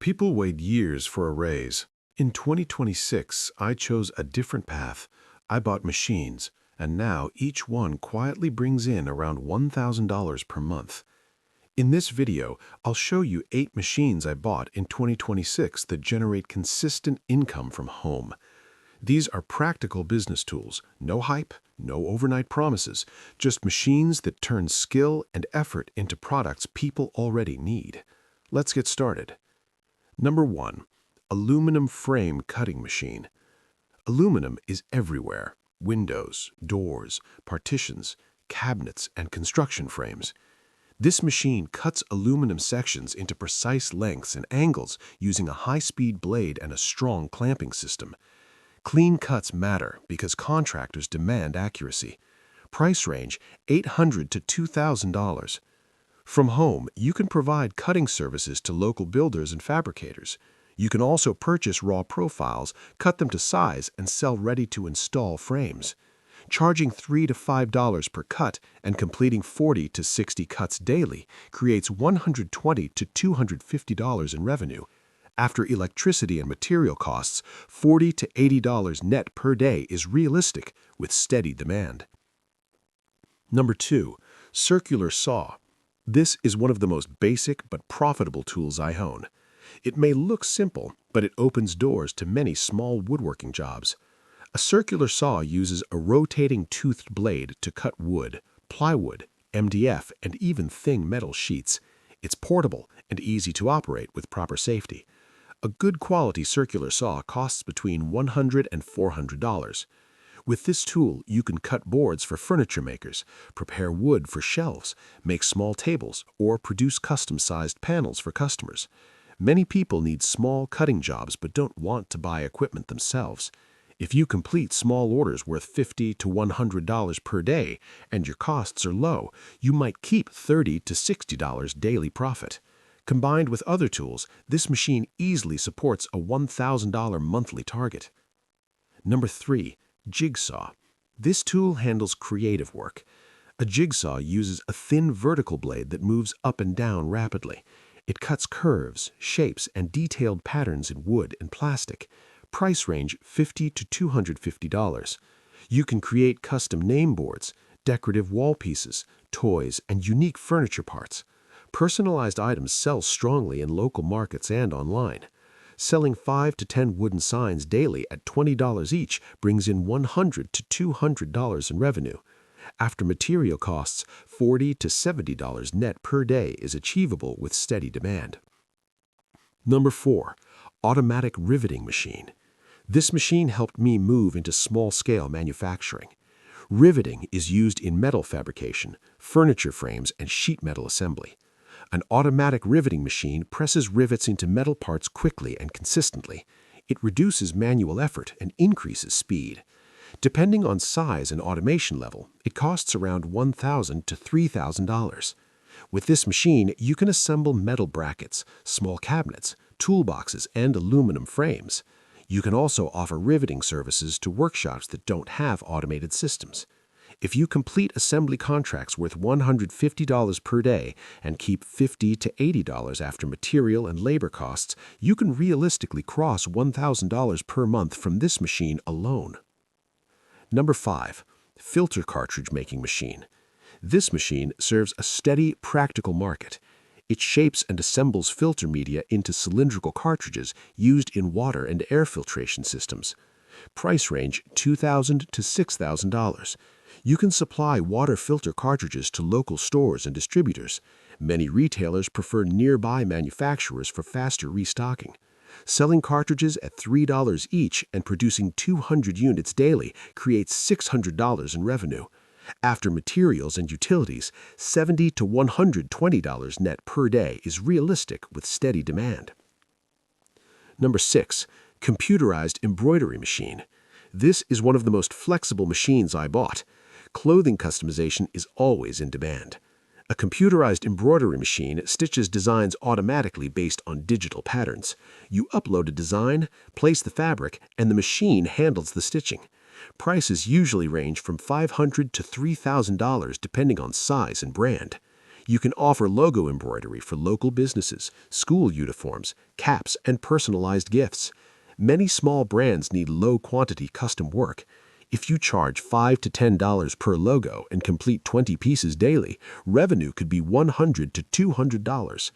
People wait years for a raise. In 2026, I chose a different path. I bought machines, and now each one quietly brings in around $1,000 per month. In this video, I'll show you 8 machines I bought in 2026 that generate consistent income from home. These are practical business tools, no hype, no overnight promises, just machines that turn skill and effort into products people already need. Let's get started. Number 1. Aluminum frame cutting machine. Aluminum is everywhere: windows, doors, partitions, cabinets, and construction frames. This machine cuts aluminum sections into precise lengths and angles using a high-speed blade and a strong clamping system. Clean cuts matter because contractors demand accuracy. Price range $800 to $2,000. From home, you can provide cutting services to local builders and fabricators. You can also purchase raw profiles, cut them to size, and sell ready-to-install frames. Charging $3 to $5 per cut and completing 40 to 60 cuts daily creates $120 to $250 in revenue. After electricity and material costs, $40 to $80 net per day is realistic with steady demand. Number 2. Circular saw. This is one of the most basic but profitable tools I own. It may look simple, but it opens doors to many small woodworking jobs. A circular saw uses a rotating toothed blade to cut wood, plywood, MDF, and even thin metal sheets. It's portable and easy to operate with proper safety. A good quality circular saw costs between $100 and $400. With this tool, you can cut boards for furniture makers, prepare wood for shelves, make small tables, or produce custom-sized panels for customers. Many people need small cutting jobs but don't want to buy equipment themselves. If you complete small orders worth $50 to $100 per day and your costs are low, you might keep $30 to $60 daily profit. Combined with other tools, this machine easily supports a $1,000 monthly target. Number 3. Jigsaw. This tool handles creative work. A jigsaw uses a thin vertical blade that moves up and down rapidly. It cuts curves, shapes, and detailed patterns in wood and plastic. Price range $50 to $250. You can create custom name boards, decorative wall pieces, toys, and unique furniture parts. Personalized items sell strongly in local markets and online. Selling 5 to 10 wooden signs daily at $20 each brings in $100 to $200 in revenue. After material costs, $40 to $70 net per day is achievable with steady demand. Number 4. Automatic riveting machine. This machine helped me move into small-scale manufacturing. Riveting is used in metal fabrication, furniture frames, and sheet metal assembly. An automatic riveting machine presses rivets into metal parts quickly and consistently. It reduces manual effort and increases speed. Depending on size and automation level, it costs around $1,000 to $3,000. With this machine, you can assemble metal brackets, small cabinets, toolboxes, and aluminum frames. You can also offer riveting services to workshops that don't have automated systems. If you complete assembly contracts worth $150 per day and keep $50 to $80 after material and labor costs, you can realistically cross $1,000 per month from this machine alone. Number 5. Filter cartridge making machine. This machine serves a steady, practical market. It shapes and assembles filter media into cylindrical cartridges used in water and air filtration systems. Price range $2,000 to $6,000. You can supply water filter cartridges to local stores and distributors. Many retailers prefer nearby manufacturers for faster restocking. Selling cartridges at $3 each and producing 200 units daily creates $600 in revenue. After materials and utilities, $70 to $120 net per day is realistic with steady demand. Number 6. Computerized embroidery machine. This is one of the most flexible machines I bought. Clothing customization is always in demand. A computerized embroidery machine stitches designs automatically based on digital patterns. You upload a design, place the fabric, and the machine handles the stitching. Prices usually range from $500 to $3,000 depending on size and brand. You can offer logo embroidery for local businesses, school uniforms, caps, and personalized gifts. Many small brands need low-quantity custom work. If you charge $5 to $10 per logo and complete 20 pieces daily, revenue could be $100 to $200.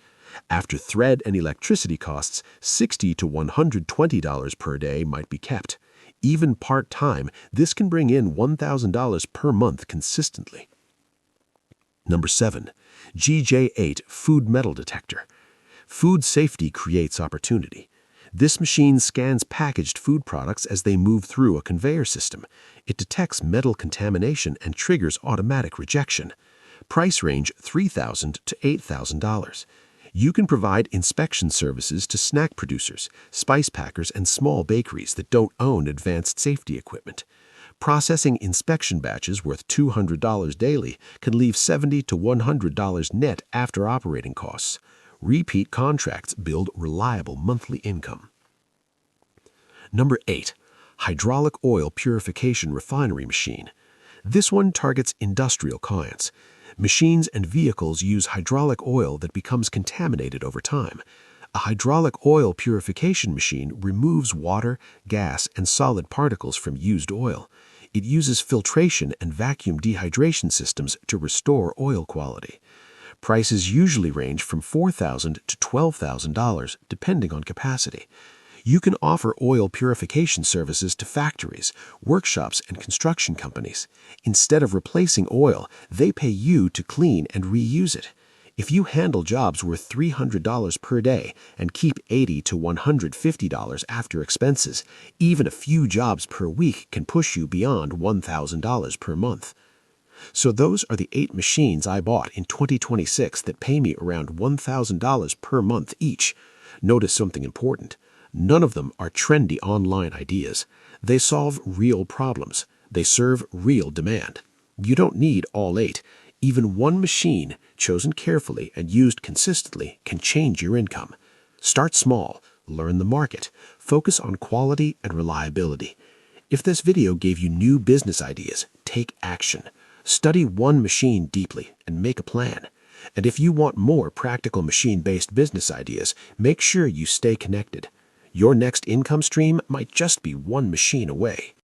After thread and electricity costs, $60 to $120 per day might be kept. Even part-time, this can bring in $1,000 per month consistently. Number 7. GJ8 Food Metal Detector. Food safety creates opportunity. This machine scans packaged food products as they move through a conveyor system. It detects metal contamination and triggers automatic rejection. Price range $3,000 to $8,000. You can provide inspection services to snack producers, spice packers, and small bakeries that don't own advanced safety equipment. Processing inspection batches worth $200 daily can leave $70 to $100 net after operating costs. Repeat contracts build reliable monthly income. Number 8. Hydraulic Oil Purification Refinery Machine. This one targets industrial clients. Machines and vehicles use hydraulic oil that becomes contaminated over time. A hydraulic oil purification machine removes water, gas, and solid particles from used oil. It uses filtration and vacuum dehydration systems to restore oil quality. Prices usually range from $4,000 to $12,000, depending on capacity. You can offer oil purification services to factories, workshops, and construction companies. Instead of replacing oil, they pay you to clean and reuse it. If you handle jobs worth $300 per day and keep $80 to $150 after expenses, even a few jobs per week can push you beyond $1,000 per month. So those are the 8 machines I bought in 2026 that pay me around $1,000 per month each. Notice something important. None of them are trendy online ideas. They solve real problems. They serve real demand. You don't need all 8. Even one machine, chosen carefully and used consistently, can change your income. Start small, learn the market, focus on quality and reliability. If this video gave you new business ideas, take action. Study one machine deeply and make a plan. And if you want more practical machine-based business ideas, make sure you stay connected. Your next income stream might just be one machine away.